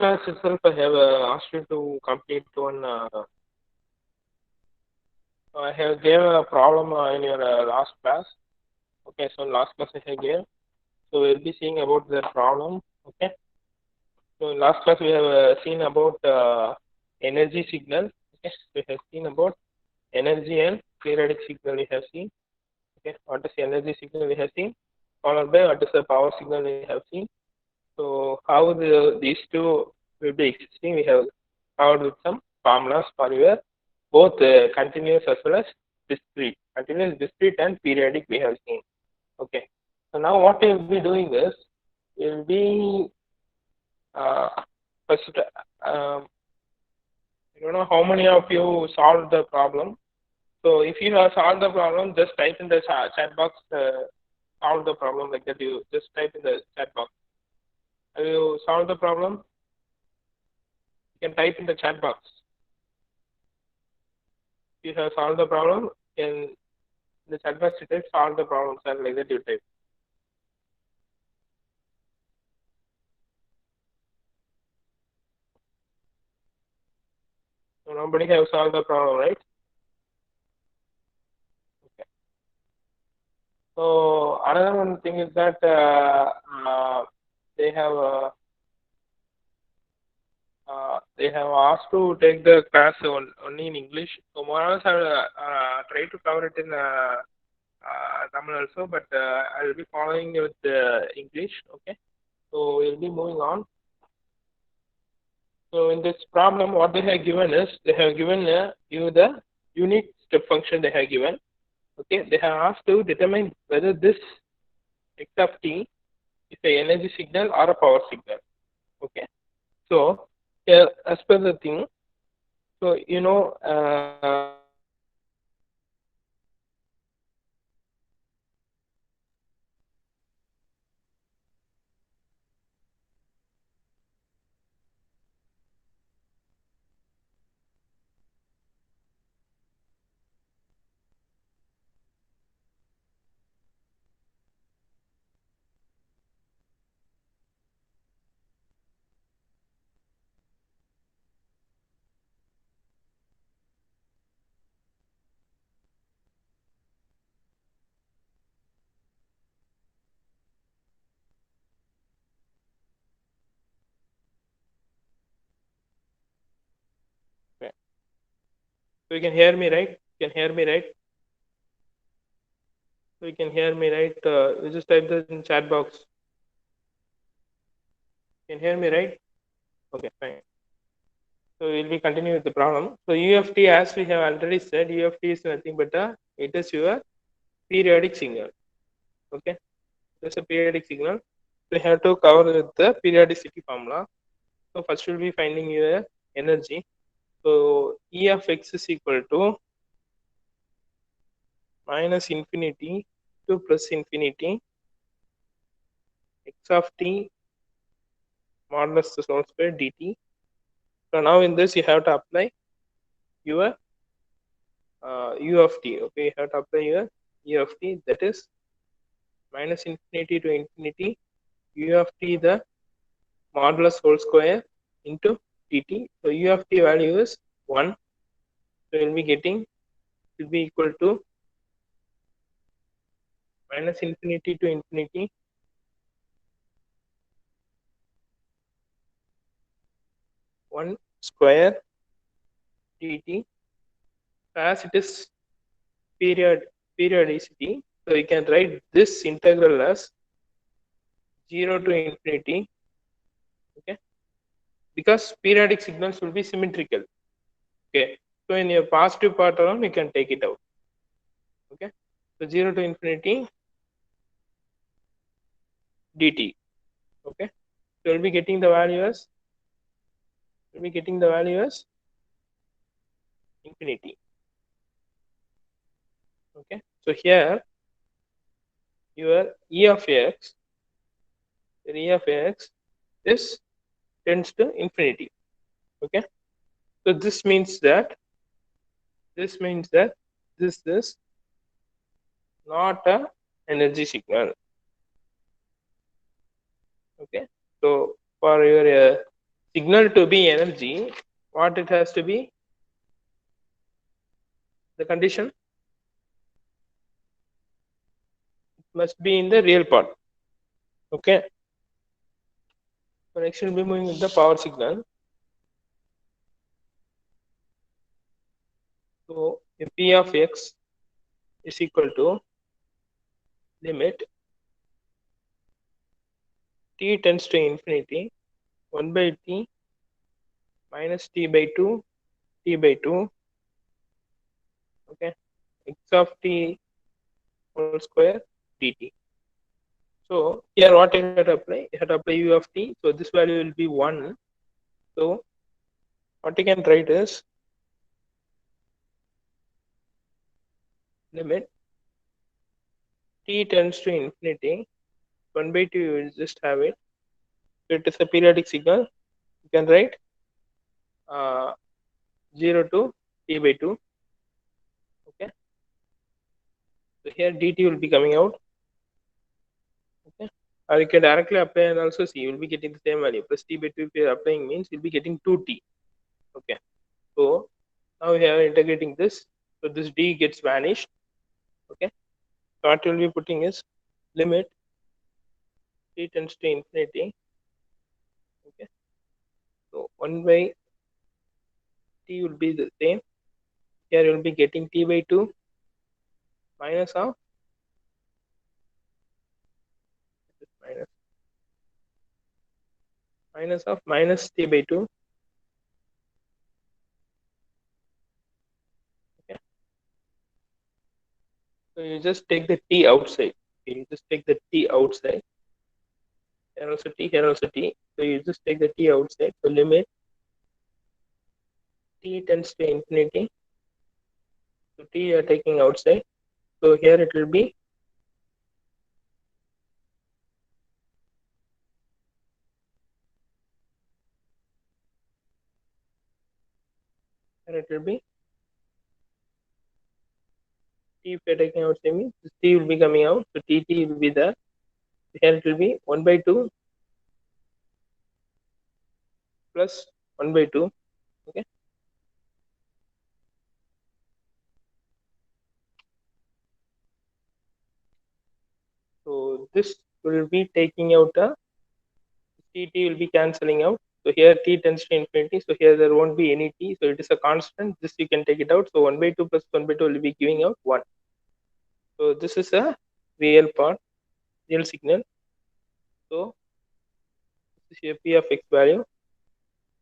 class itself, I have asked you to complete one. I have gave a problem in your last class. Okay, so last class I have gave. So we'll be seeing about that problem. Okay. So in last class we have seen about energy signal. Okay, we have seen about energy and periodic signal. We have seen. Okay, what is the energy signal we have seen? Followed by what is the power signal we have seen. So how these two will be existing? We have covered with some formulas for your both continuous as well as discrete. Continuous, discrete, and periodic we have seen. Okay. So now what we will be doing is we will be uh, first. Um, I don't know how many of you solved the problem. So if you have solved the problem, just type in the chat box. Solve the problem like that. You just type in the chat box. Have you solved the problem? You can type in the chat box. If you have solved the problem, in the chat box you type solve the problem, sir, like that you type. So nobody have solved the problem, right? Okay. So another one thing is that they have asked to take the class only in English. So more or less I will try to cover it in Tamil also, but I will be following with English. Okay. So we'll be moving on. So in this problem, what they have given is they have given you the unit step function they have given. Okay, they have asked to determine whether this x of t is a energy signal or a power signal. Okay, so here as per the thing, so okay. So you can hear me, right? You can hear me, right? So you can hear me, right? You just type that in chat box. You can hear me, right? Okay, fine. So we'll be continuing with the problem. So UFT, as we have already said, UFT is nothing but it is your periodic signal. Okay, it's a periodic signal. We have to cover with the periodicity formula. So first we'll be finding your energy. So E of x is equal to minus infinity to plus infinity x of t modulus the whole square dt. So now in this you have to apply your u of t. Okay, you have to apply your u of t, that is minus infinity to infinity u of t the modulus whole square into dt. So u of t value is 1. So we'll be getting, will be equal to minus infinity to infinity 1 square dt. As it is periodicity, so we can write this integral as 0 to infinity. Okay, because periodic signals will be symmetrical. Okay, so in your positive part alone you can take it out. Okay, so 0 to infinity dt. Okay, so we'll be getting the value as infinity. Okay, so here your e of x is tends to infinity. Okay, so this means that this is not a energy signal. Okay, so for your signal to be energy, what it has to be? The condition must be in the real part. Okay. So next we'll be moving with the power signal. So P of x is equal to limit t tends to infinity 1 by t minus t by 2 t by 2, okay, x of t whole square dt. So here what you have to apply? You have to apply u of t. So this value will be 1. So what you can write is limit t tends to infinity 1 by 2, you will just have it. So it is a periodic signal. You can write uh, 0 to t by 2. Okay. So here dt will be coming out. Okay. Or you can directly apply and also see you will be getting the same value. Plus t by 2 if you are applying means you'll be getting 2t. Okay. So now we are integrating this. So this d gets vanished. Okay. So what you will be putting is limit t tends to infinity. Okay. So 1 by t will be the same. Here you will be getting t by 2 minus of minus minus t by 2. Okay. So you just take the t outside. Okay, you just take the t outside. Here also t, here also t. So you just take the t outside. So limit t tends to infinity. So t you are taking outside. So here it will be here it will be t if you are taking outside means this t will be coming out. So tt will be there. Here it will be 1 by 2 plus 1 by 2. Okay. So this will be taking out a tt will be cancelling out. So here t tends to infinity. So here there won't be any t. So it is a constant. This you can take it out. So 1 by 2 plus 1 by 2 will be giving out 1. So this is a real part, real signal. So this is a p of x value.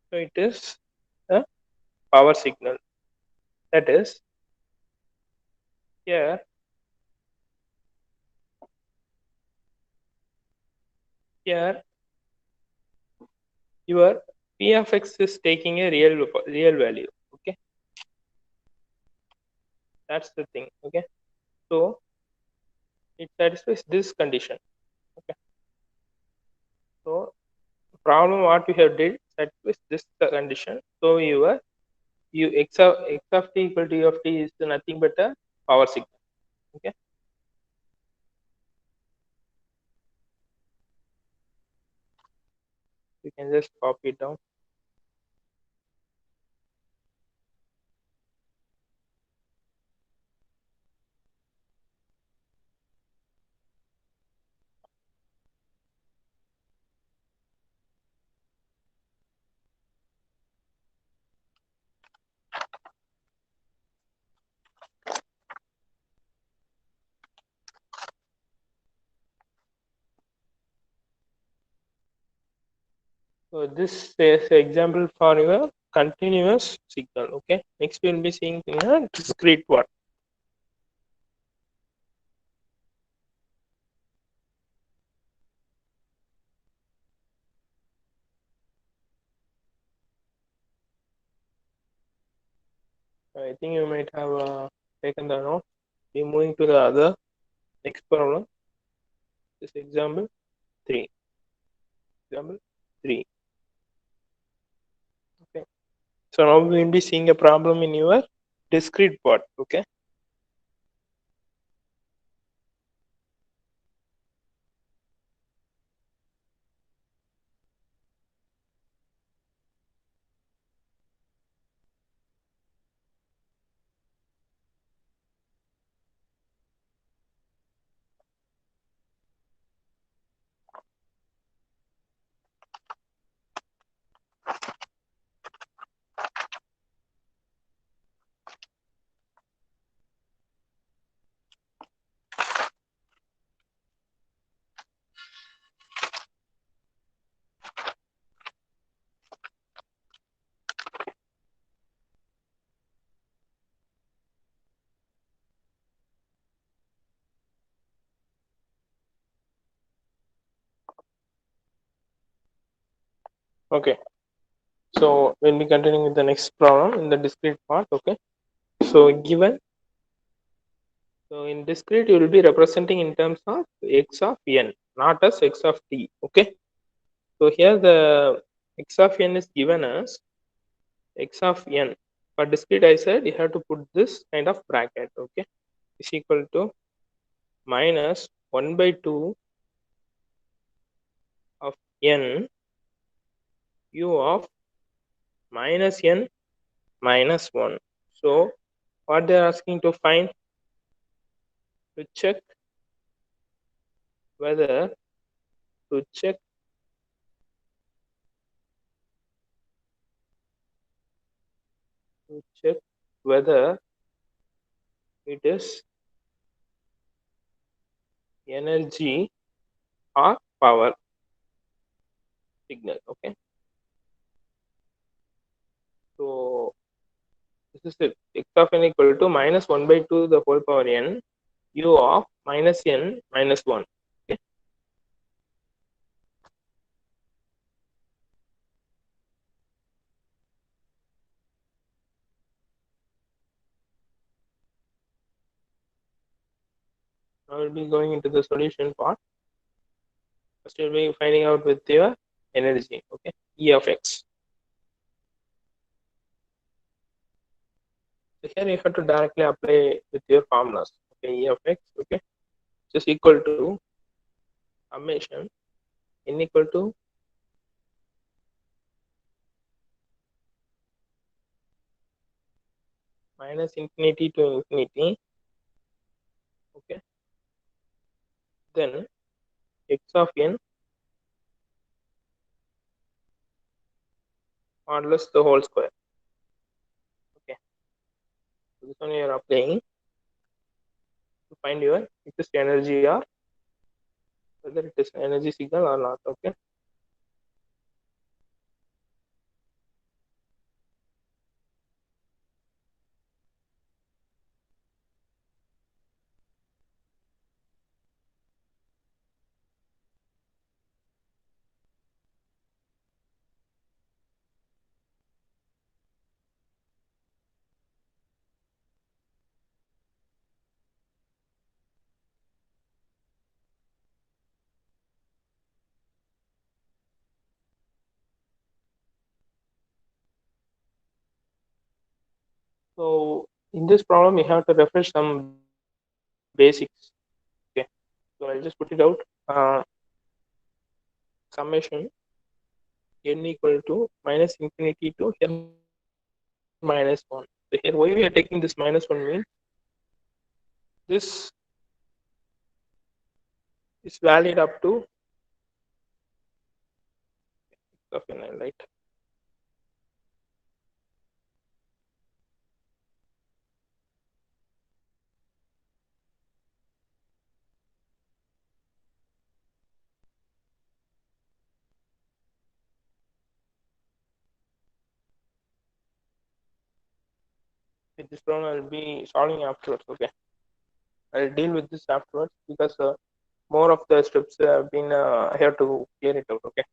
So it is a power signal. That is here here your p of x is taking a real value. Okay, that's the thing. Okay, so it satisfies this condition. Okay, so problem what we have did satisfies this condition. So you x of t equal to u of t is nothing but a power signal. Okay, you can just copy it down. So this is an example for your continuous signal. Okay, next we will be seeing in a discrete one. I think you might have taken the note. We moving to the other next problem. This example 3. Example 3. Okay. So now we will be seeing a problem in your discrete part. Okay. Okay, so we'll be continuing with the next problem in the discrete part. Okay, so given, so in discrete you will be representing in terms of x of n, not as x of t. Okay, so here the x of n is given as x of n. For discrete, I said you have to put this kind of bracket. Okay, is equal to minus 1 by 2 of n u of minus n minus 1. So what they are asking to find, to check whether, to check to check whether it is energy or power signal. Okay, so this is it. X of n equal to minus 1 by 2 the whole power n u of minus n minus 1. Okay, I will be going into the solution part. First you will be finding out with your energy. Okay, E of x. So here you have to directly apply with your formulas. Okay, E of x. Okay, just equal to summation n equal to minus infinity to infinity. Okay, then x of n modulus the whole square. Okay, so this one you are applying to find your it is energy or whether it is energy signal or not. Okay, so in this problem you have to refresh some basics. Okay, so I'll just put it out. Summation n equal to minus infinity to here minus 1. So here why we are taking this minus 1 means this is valid up to of n, right? With this problem I'll be solving afterwards. Okay, I'll deal with this afterwards because more of the steps have been I have to clear it out. Okay,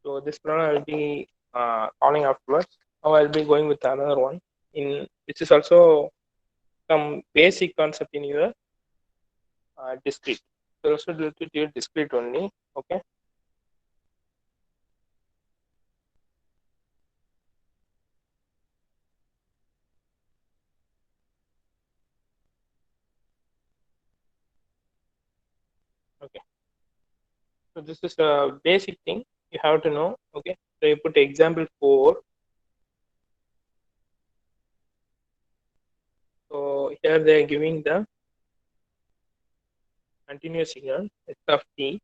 so this problem I'll be solving afterwards. Now I'll be going with another one in which is also some basic concept in your discrete. So also do with your discrete only. Okay, okay. So this is a basic thing you have to know. Okay, so you put example 4. So here they are giving the continuous signal s of t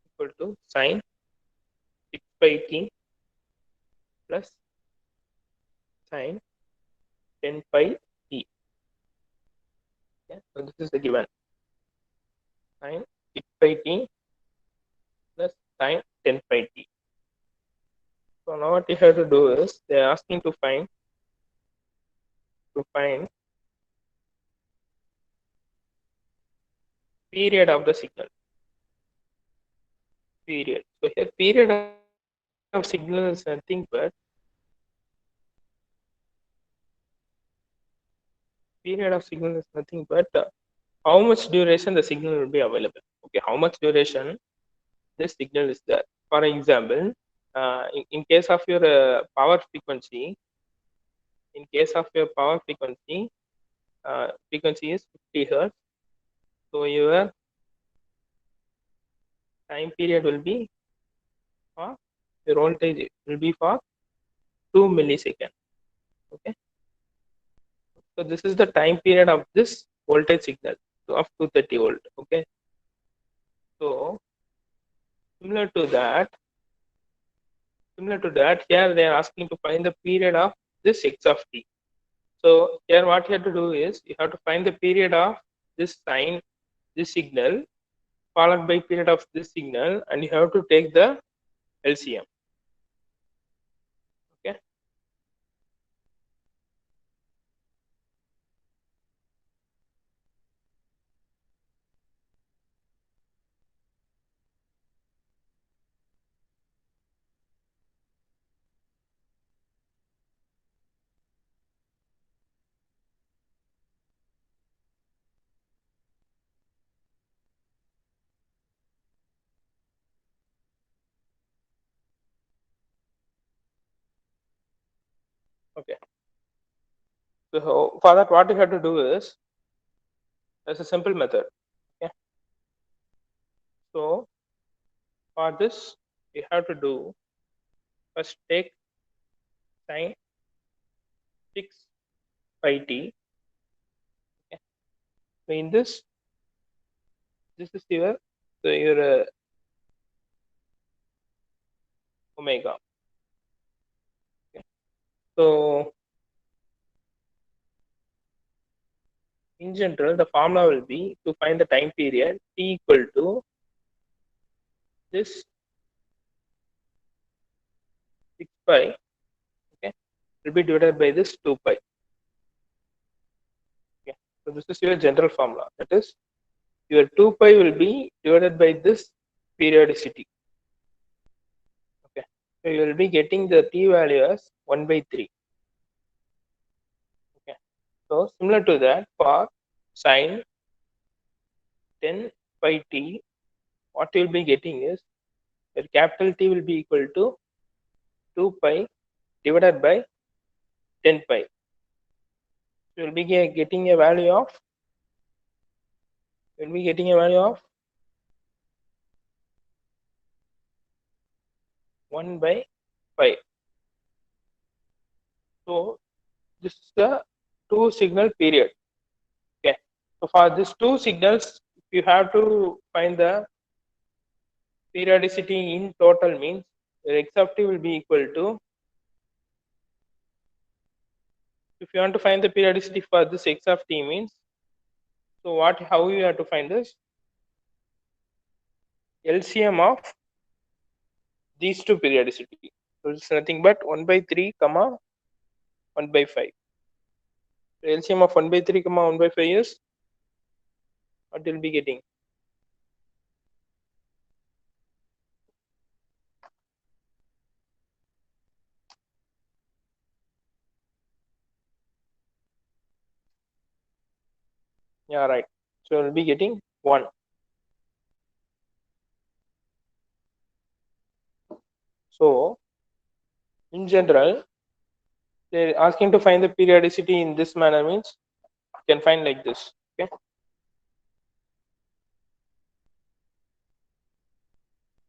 equal to sine 6 by t plus sine 10 pi t. Okay, so this is the given sine 6 by t plus sine 10 pi t. So now what you have to do is they are asking to find period of the signal. period. So here period of signal is nothing but how much duration the signal will be available. Okay, how much duration this signal is there. For example, in case of your power frequency, in case of your power frequency, frequency is 50 hertz. So your time period will be for your voltage will be for 2 milliseconds. Okay, so this is the time period of this voltage signal of 230 volt. Okay, so similar to that, here they are asking to find the period of this x of t. So here what you have to do is you have to find the period of this sign, this signal, followed by period of this signal, and you have to take the LCM. Okay. Okay. So for that, what you have to do is there's a simple method. Okay. So for this, you have to do first take sine 6 pi t. Okay. So in this is your omega. Okay. So in general, the formula will be to find the time period t equal to this 6 pi. Okay, will be divided by this 2 pi. Okay, so this is your general formula. That is, your 2 pi will be divided by this periodicity. Okay, so you will be getting the t value as 1 by 3. Okay, so similar to that, for sine 10 pi t, what you will be getting is your capital T will be equal to 2 pi divided by 10 pi. So you will be getting a value of 1 by 5. So this is the two signal period. Okay, so for these two signals, you have to find the periodicity in total, means your x of t will be equal to, if you want to find the periodicity for this x of t means, so how you have to find this LCM of these two periodicity. So it's nothing but 1 by 3 comma 1 by 5. So LCM of 1 by 3 comma 1 by 5 is what you'll be getting. Yeah, right. So we'll be getting 1. So in general, they're asking to find the periodicity in this manner, means you can find like this. Okay.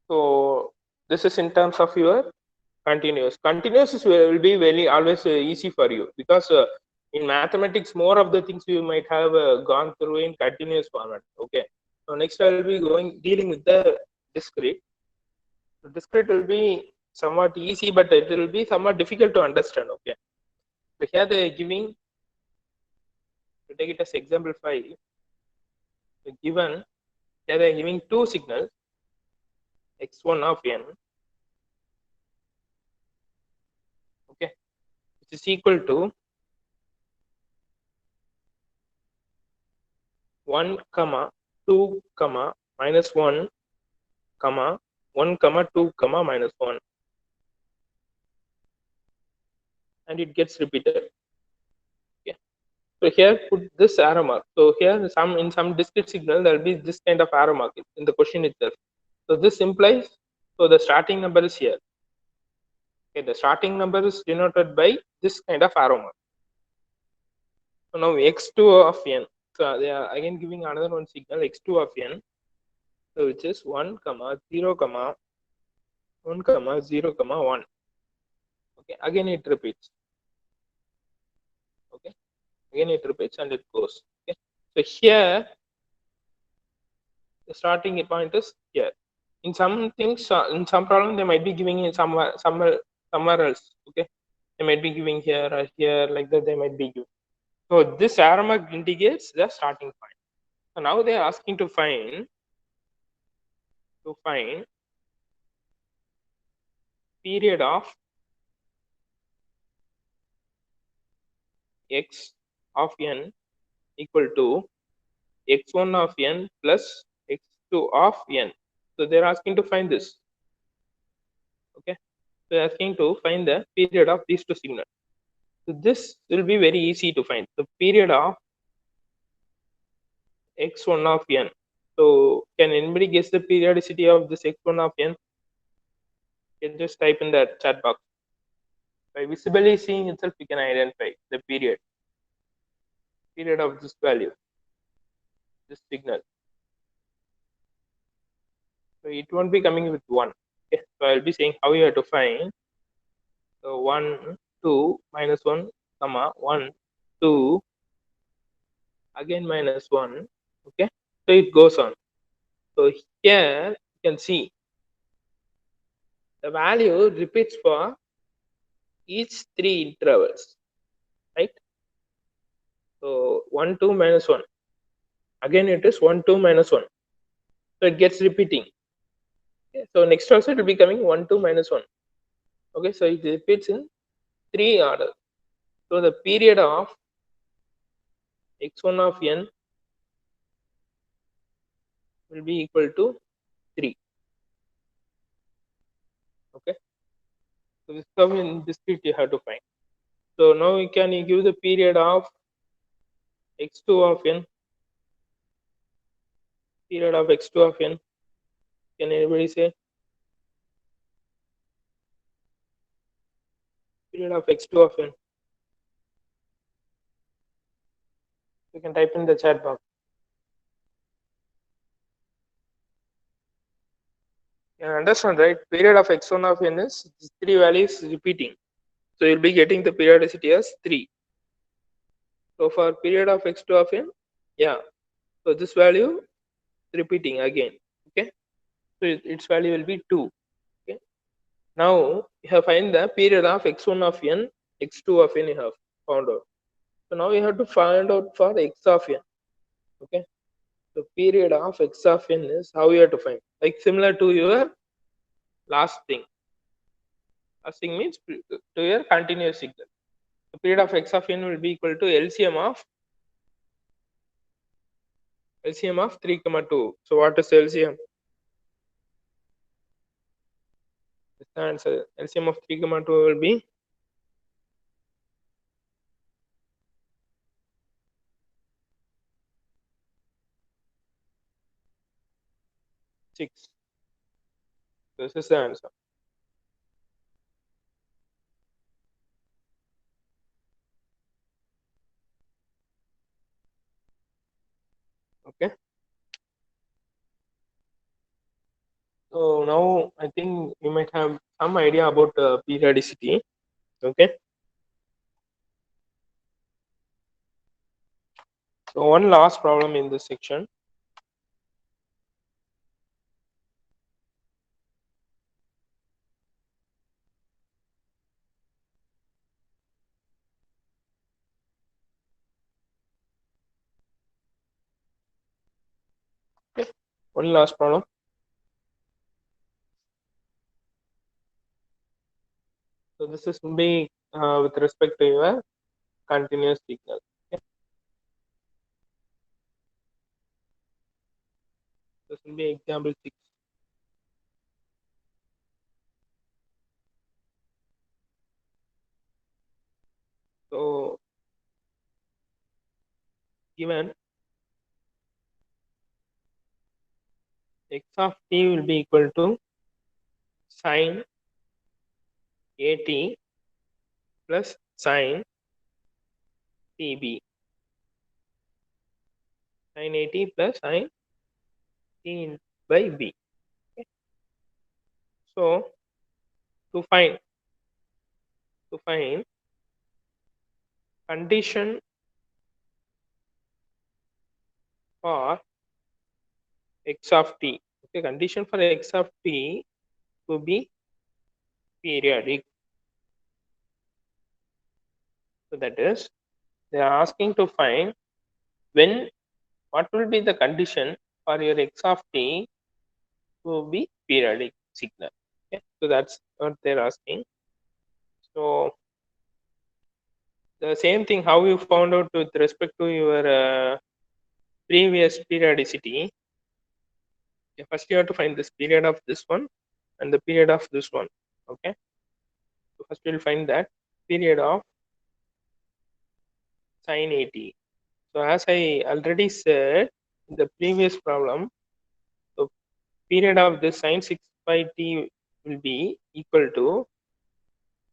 So this is in terms of your continuous. Continuous will be very always easy for you, because in mathematics more of the things you might have gone through in continuous format. Okay. So next I will be dealing with the discrete. So discrete will be somewhat easy, but it will be somewhat difficult to understand. Okay. So here they are giving, to take it as example 5, given here they are giving two signals x1 of n, okay, which is equal to 1 comma 2 comma minus 1 comma 1 comma 2 comma minus 1, and it gets repeated. Okay. So here put this arrow mark. So here in some discrete signal there will be this kind of arrow mark in the question itself. So this implies, so the starting number is here. Okay, the starting number is denoted by this kind of arrow mark. So now x2 of n. So they are again giving another one signal x2 of n. So which is 1 comma 0 comma 1 comma 0 comma 1. Okay, again it repeats. Okay, again it repeats and it goes. Okay, so here the starting point is here. In some things, in some problem, they might be giving it somewhere else. Okay, they might be giving here or here, like that. They might be giving. So this arrow mark indicates the starting point. So now they are asking to find period of x of n equal to x1 of n plus x2 of n. So they're asking to find this. Okay, so they're asking to find the period of these two signals. So this will be very easy to find. The period of x1 of n. So can anybody guess the periodicity of this x1 of n? You can just type in the chat box. By visibly seeing itself, we can identify the period of this value, this signal. So it won't be coming with 1. Okay, so I'll be saying how you have to find. So 1, 2, minus 1, comma 1, 2, again minus 1. Okay, so it goes on. So here you can see the value repeats for each 3 intervals, right? So 1, 2, minus 1. Again it is 1, 2, minus 1. So it gets repeating. Okay, so next also it will be coming 1, 2, minus 1. Okay, so it repeats in 3 order. So the period of x1 of n will be equal to 3. Okay, so this term in discrete you have to find. So now you can give the period of x2 of n, period of x2 of n. Can anybody say period of x2 of n? You can type in the chat box. You understand, right? Period of x1 of n is 3 values repeating. So you'll be getting the periodicity as 3. So for period of x2 of n, yeah. So this value repeating again. Okay. So its value will be 2. Okay. Now you have find the period of x1 of n, x2 of n you have found out. So now you have to find out for x of n. Okay. The period of x of n is how you have to find. Like similar to your last thing. Last thing means to your continuous signal. The period of x of n will be equal to LCM of 3 comma 2. So what is LCM? This the answer. LCM of 3 comma 2 will be 6. This is the answer. Okay. So now I think you might have some idea about periodicity. Okay. So one last problem in this section. Okay. One last problem. So this is be with respect to your continuous signal. Okay. This will be example 6. So given x of t will be equal to sine at plus sine tb, sine at plus sine t by b. Okay. So to find condition for x of t. Okay, condition for x of t to be periodic. So that is, they are asking to find when, what will be the condition for your x of t to be periodic signal. Okay, so that's what they're asking. So the same thing how you found out with respect to your previous periodicity. Okay, first you have to find this period of this one and the period of this one. Okay, so first we'll find that period of sine at. So as I already said in the previous problem, the period of this sine 6 pi t will be equal to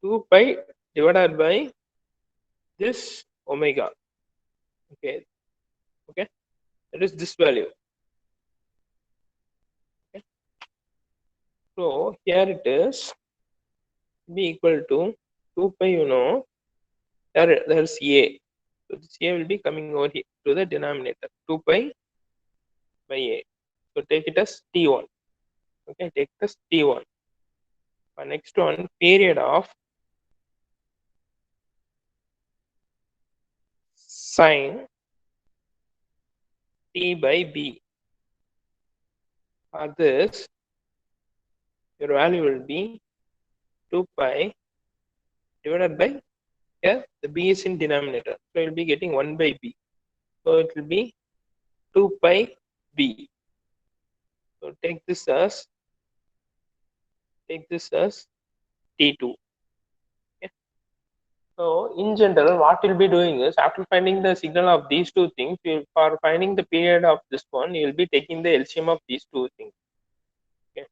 2 pi divided by this omega. Okay, okay, that is this value. Okay. So here it is be equal to 2 pi, there's a. So this a will be coming over here to the denominator, 2 pi by a. So take it as t1. Okay, take it as t1. Next one, period of sine t by b. For this, your value will be 2 pi divided by, here the b is in denominator, so you'll be getting 1 by b. So it will be 2 pi b. So take this as t2. Okay. So in general, what we'll be doing is, after finding the signal of these two things, for finding the period of this one, you'll be taking the LCM of these two things. Okay.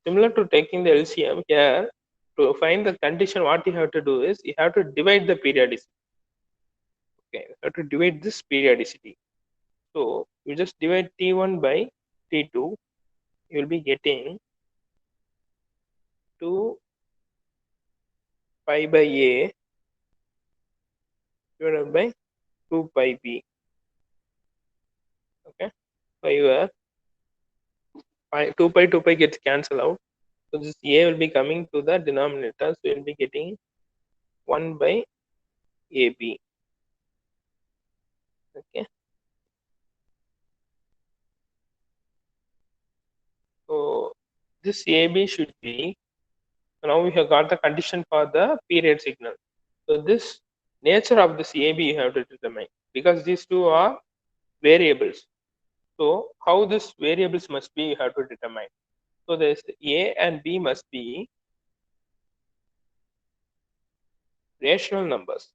Similar to taking the LCM here, to find the condition, what you have to do is you have to divide the periodicity. Okay, you have to divide this periodicity. So you just divide T1 by T2, you will be getting 2 pi by A divided by 2 pi B. Okay, so your 2 pi gets cancelled out. So this A will be coming to the denominator, so you will be getting 1 by AB. Okay, so this AB should be, now we have got the condition for the period signal. So this nature of this AB you have to determine, because these two are variables. So how these variables must be, you have to determine. So this A and B must be rational numbers.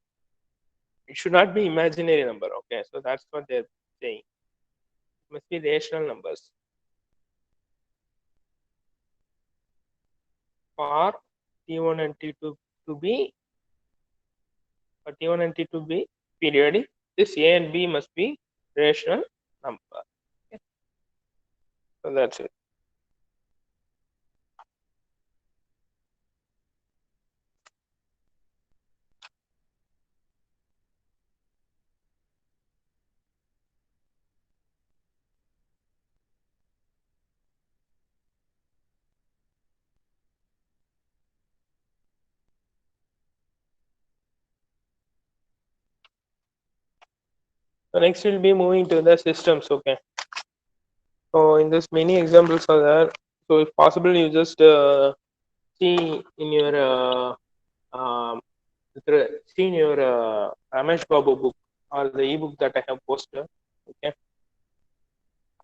It should not be imaginary number. Okay, so that's what they're saying. It must be rational numbers. For T1 and T2 to be, for T1 and T2 be periodic, this A and B must be rational number. Okay. So that's it. So next we'll be moving to the systems. Okay. So in this many examples are there. So if possible, you just see in your see in your Ramesh Babu book or the ebook that I have posted. Okay.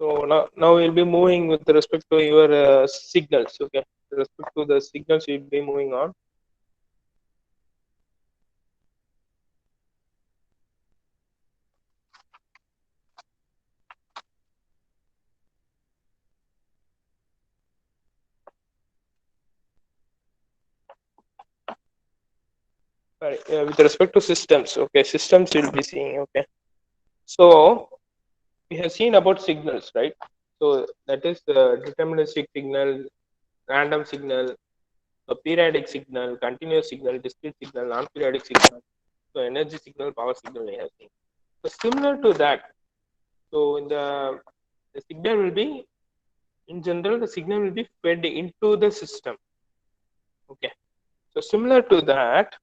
So now we'll be moving with respect to your signals. Okay. With respect to the signals, we'll be moving on. Sorry, with respect to systems, okay, systems we'll be seeing, okay. So we have seen about signals, right? So that is the deterministic signal, random signal, a periodic signal, continuous signal, discrete signal, non-periodic signal. So energy signal, power signal we have seen. So similar to that, so in the signal will be, in general, the signal will be fed into the system. Okay. So similar to that,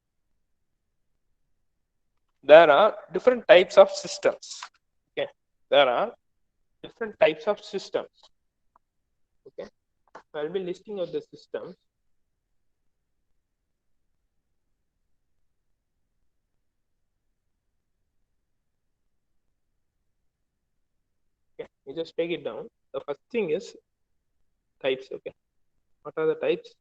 there are different types of systems. Okay. There are different types of systems. Okay. So I'll be listing out the systems. Okay. You just take it down. The first thing is types. Okay. What are the types?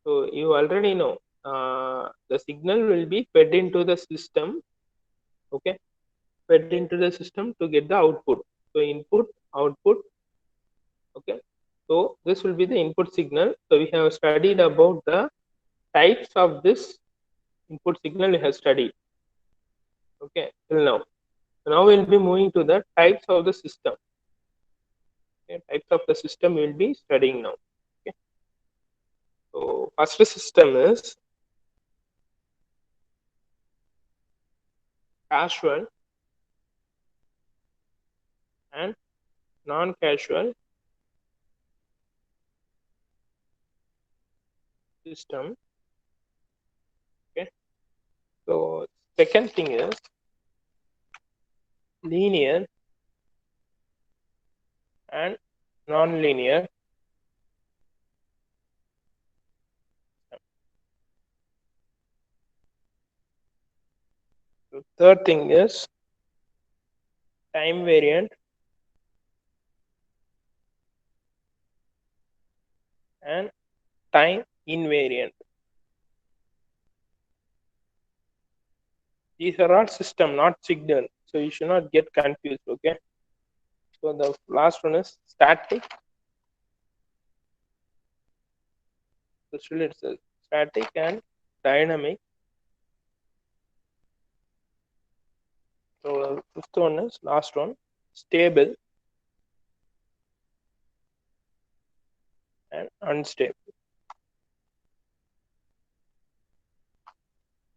So you already know the signal will be fed into the system. Okay. Fed into the system to get the output. So input, output. Okay. So this will be the input signal. So we have studied about the types of this input signal we have studied. Okay, till now. So now we'll be moving to the types of the system. Okay, types of the system we'll be studying now. Okay. So first system is casual and non-casual system. Okay. So second thing is linear and non-linear. So third thing is time variant and time invariant. These are all system, not signal. So you should not get confused. Okay. So the last one is static. So still it's a static and dynamic. So fifth one is last one, stable and unstable.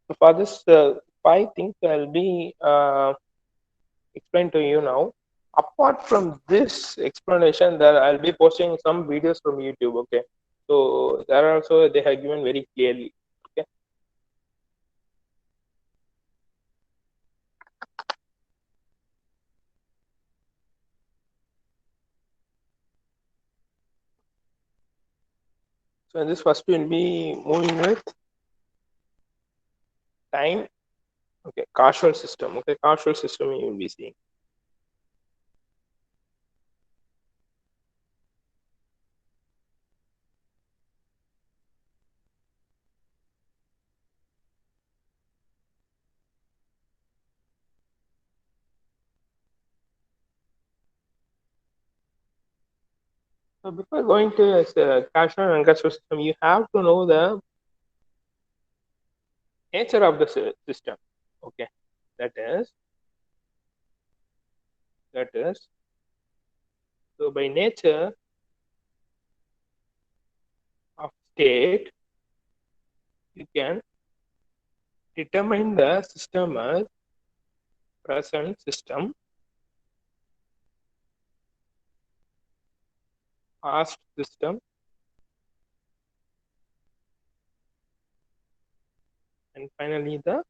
So for this five things I'll be explain to you now. Apart from this explanation, there I'll be posting some videos from YouTube. Okay, so there also they have given very clearly. Okay, so in this first we'll be moving with time. Okay, causal system. Okay, causal system you will be seeing. So before going to causal and uncasual system, you have to know the nature of the system. Okay, that is that is so by nature of state, you can determine the system as present system, past system, and finally the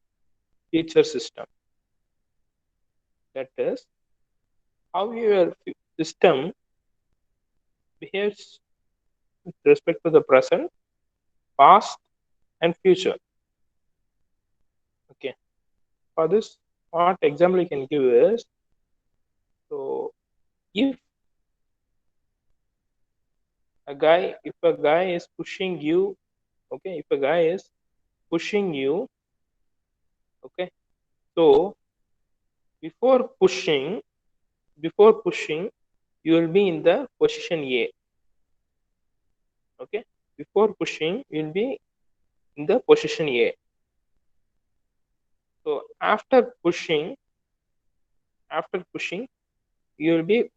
future system. That is how your system behaves with respect to the present, past, and future. Okay. For this, what example you can give is, so if a guy is pushing you, okay, if a guy is pushing you, okay, so before pushing, before pushing, you will be in the position A. Okay, before pushing, you will be in the position A. So after pushing, you will be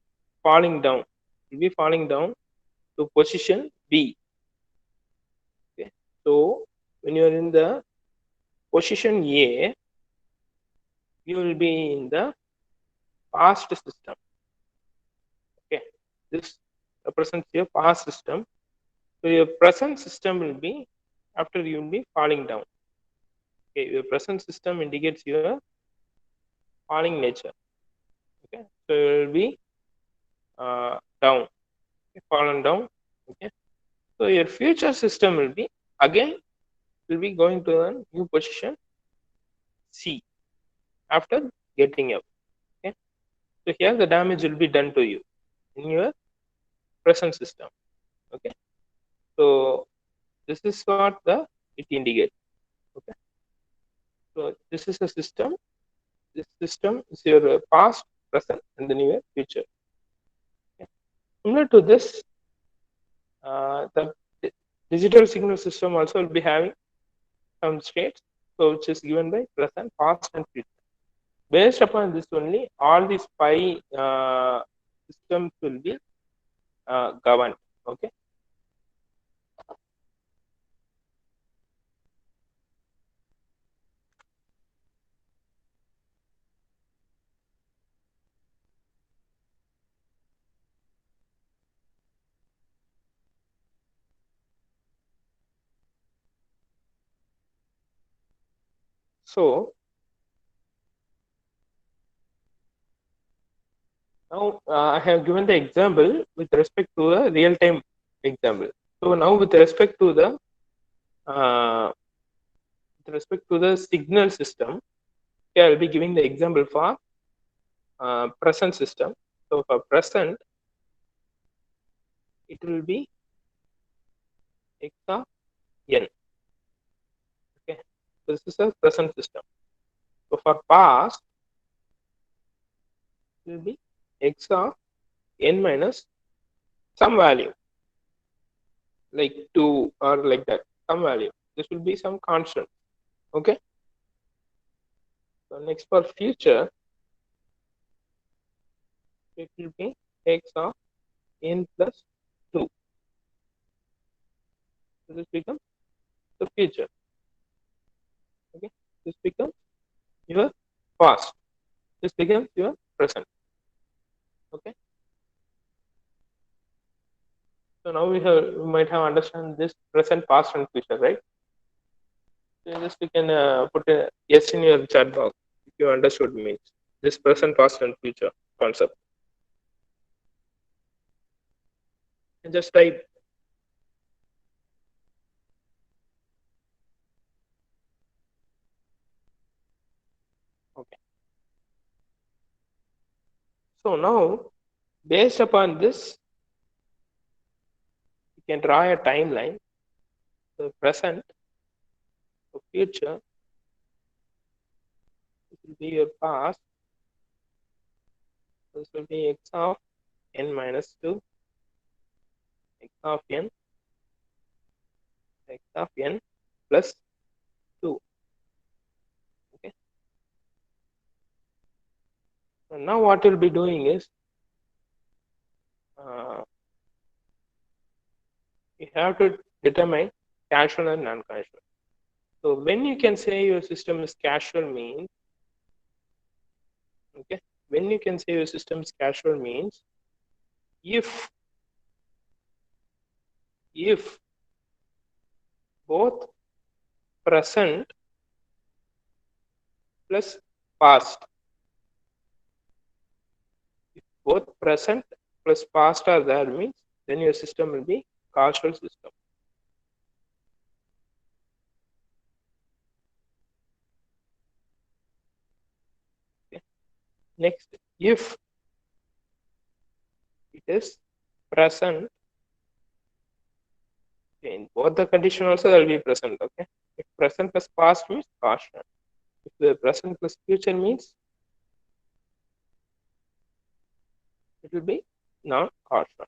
falling down. You'll be falling down to position B. Okay. So when you are in the position A, you will be in the past system. Okay. This represents your past system. So your present system will be after you will be falling down. Okay. Your present system indicates your falling nature. Okay. So you will be down. Okay. Fallen down. Okay. So your future system will be again will be going to a new position C after getting up. Okay. So here the damage will be done to you in your present system. Okay. So this is what the it indicates. Okay. So this is a system. This system is your past, present, and then your future. Okay. Similar to this, the digital signal system also will be having some states, so which is given by present, past, and future. Based upon this only, all these five systems will be governed. Okay. So now I have given the example with respect to a real-time example. So now uh, with respect to the signal system, here I will be giving the example for present system. So for present, it will be x of n. Okay, so this is a present system. So for past, it will be x of n minus some value, like 2 or like that, some value. This will be some constant. Okay. So next for future, it will be x of n plus 2. So this becomes the future. Okay. This becomes your past. This becomes your present. Okay. So now we might have understand this present, past, and future, right? So just we can put a yes in your chat box if you understood means this present, past, and future concept. And just type. Okay. So now, based upon this, you can draw a timeline. The present, the future, this will be your past. This will be x of n minus 2, x of n, x of n plus 2. Okay. So now what you'll be doing is uh, you have to determine casual and non-casual. So when you can say your system is casual means, okay, when you can say your system is casual means if both present plus past, if both present plus past are there means then your system will be causal system. Okay. Next, if it is present, in both the condition also there will be present. Okay, if present plus past means causal. If the present plus future means it will be non-causal.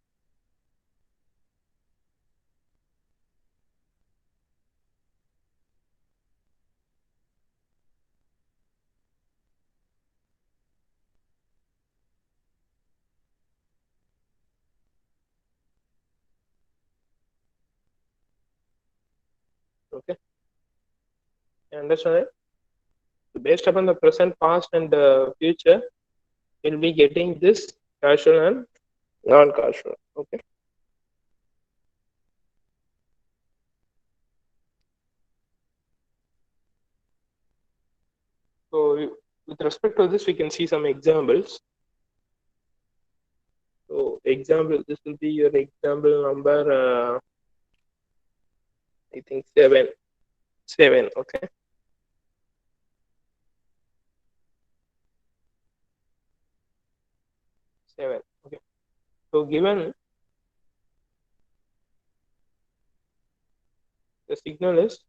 Okay, you understand it? So based upon the present, past, and future, we'll be getting this causal and non-causal. Okay. So with respect to this, we can see some examples. So example, this will be your example number, I think 7. 7, okay. 7, okay. So given the signal is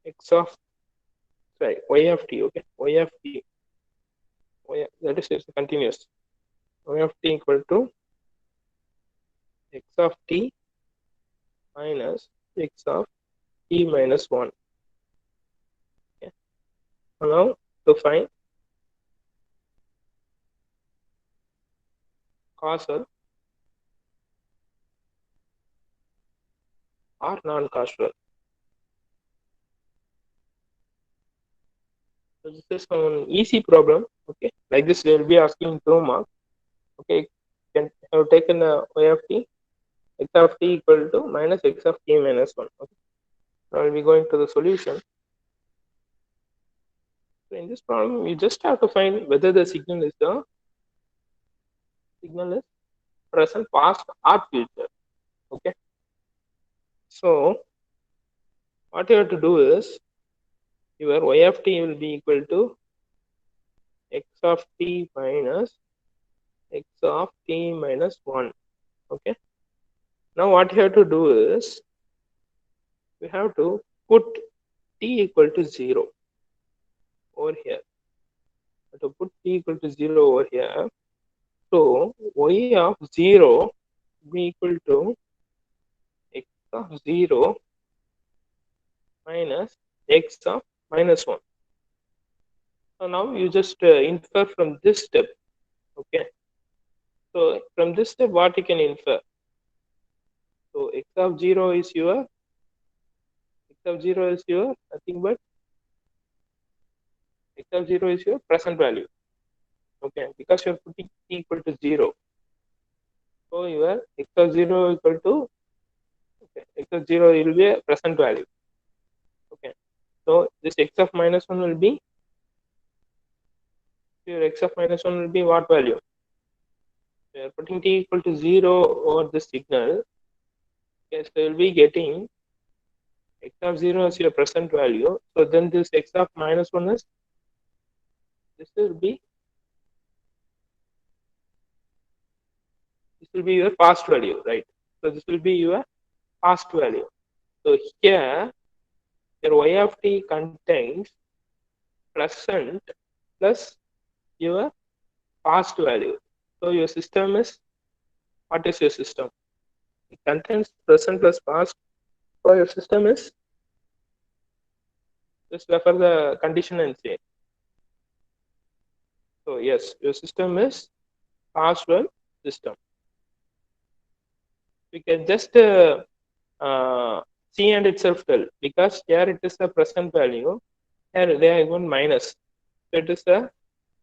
x of, sorry, y of t, okay, y of t, that is continuous. Y of t equal to x of t minus x of t minus 1. Okay. Now to find causal or non-causal. So this is an easy problem. Okay, like this they will be asking 2 marks. Okay, can have taken y of t, x of t equal to minus x of t minus 1. Okay, now we'll be going to the solution. So in this problem, you just have to find whether the signal is present, past, or future. Okay, so what you have to do is your y of t will be equal to x of t minus x of t minus 1. Okay, now what you have to do is we have to put t equal to 0 over here. To put t equal to 0 over here, so y of 0 be equal to x of 0 minus x of minus 1. So now you just infer from this step. Okay, so from this step what you can infer? So x of 0 is your nothing but x of 0 is your present value. Okay, because you're putting t equal to 0, so your x of 0 equal to, okay, x of 0 will be a present value. Okay, so this x of minus 1 will be, your x of minus 1 will be what value? We are putting t equal to 0 over the signal. Okay, so you'll be getting x of 0 as your present value. So then this x of minus 1 is, this will be your past value, right? So this will be your past value. So here your y of t contains present plus your past value. So your system is, what is your system? It contains present plus past. So your system is, just refer the condition and say. So yes, your system is past well system. We can just C and itself tell, because here it is the present value, here they are given minus, so it is the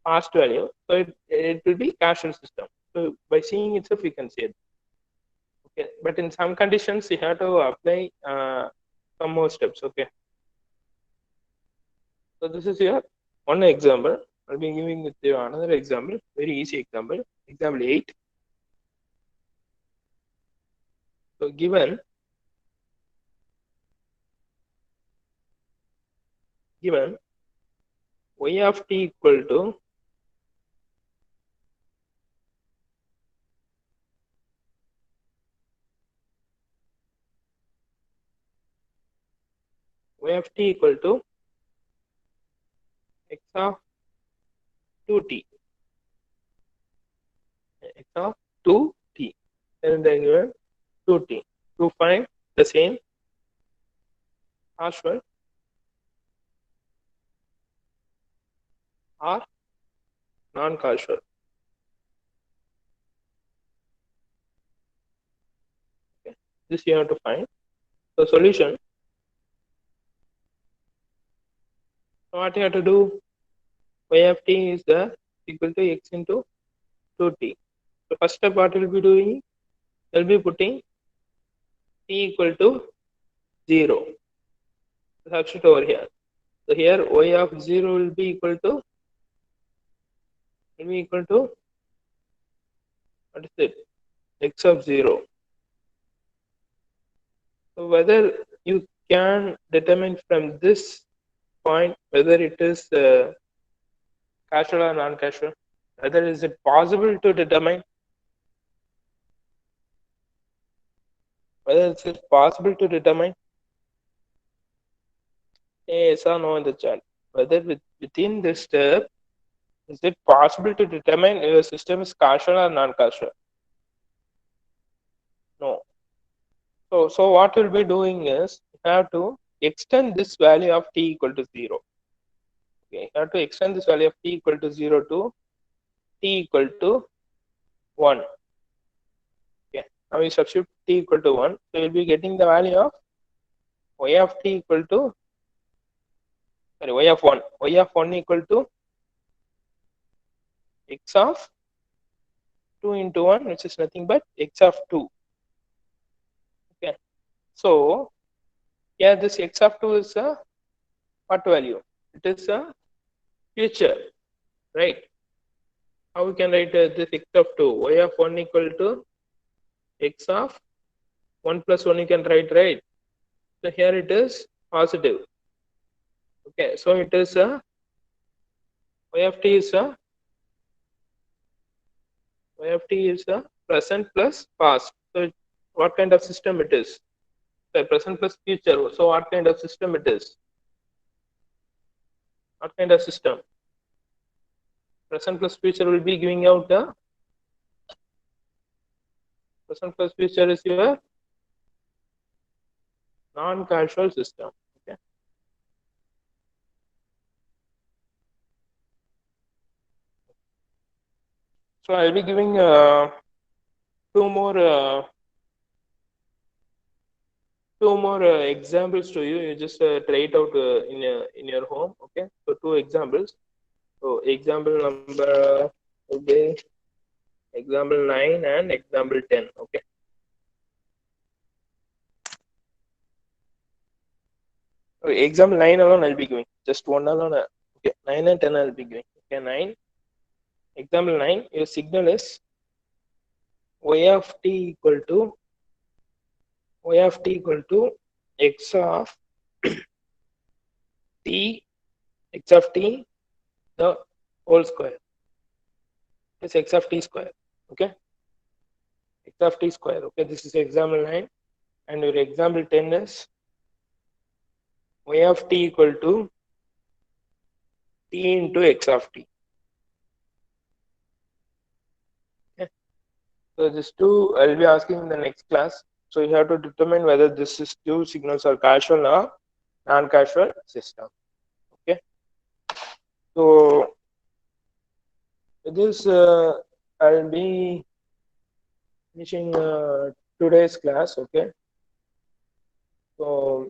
past value, so it will be causal system. So by seeing itself we can say it. Okay, but in some conditions you have to apply some more steps. Okay, so this is your one example. I'll be giving with you another example, very easy example, example 8. So given y of t equal to x of 2t, x of 2t, and then given 2t, to find the same causal or non-causal. Okay, this you have to find. So solution, what you have to do, y of t is the equal to x into 2t. So first step what we'll be doing, we'll be putting t equal to 0. Substitute over here. So here y of 0 will be equal to what is it? X of 0. So whether you can determine from this point whether it is causal or non-causal, whether is it possible to determine, whether it is possible to determine, yes or no in the chat. Whether within this step, is it possible to determine if a system is causal or non-causal? No. So what we'll be doing is we have to extend this value of t equal to 0. Okay, you have to extend this value of t equal to 0 to t equal to 1. Okay, now we substitute t equal to 1. So we'll be getting the value of y of t equal to, sorry, y of 1. Y of 1 equal to x of 2 into 1, which is nothing but x of 2. Okay, so yeah, this x of 2 is a what value? It is a future, right? How we can write this x of 2? Y of 1 equal to x of 1 plus 1 you can write, right? So here it is positive. Okay, so it is a y of t is a y of t is a present plus past. So what kind of system it is? So present plus future. So what kind of system it is? What kind of system? Present plus future will be giving out the present plus future is your non-causal system. Okay. So I'll be giving two more examples to you. You just try it out in your home. Okay. So two examples. So example number will be example 9 and example 10. Okay. Okay, example 9 alone I'll be giving. Just one alone. Okay. 9 and 10 I'll be giving. Okay. 9. Example 9. Your signal is y of t equal to x of t, x of t the whole square. It's x of t square. Okay. X of t square. Okay. This is example 9. And your example 10 is y of t equal to t into x of t. Okay. So these two I'll be asking in the next class. So you have to determine whether this is two signals are causal or non-causal system. Okay. So this I'll be finishing today's class. Okay. So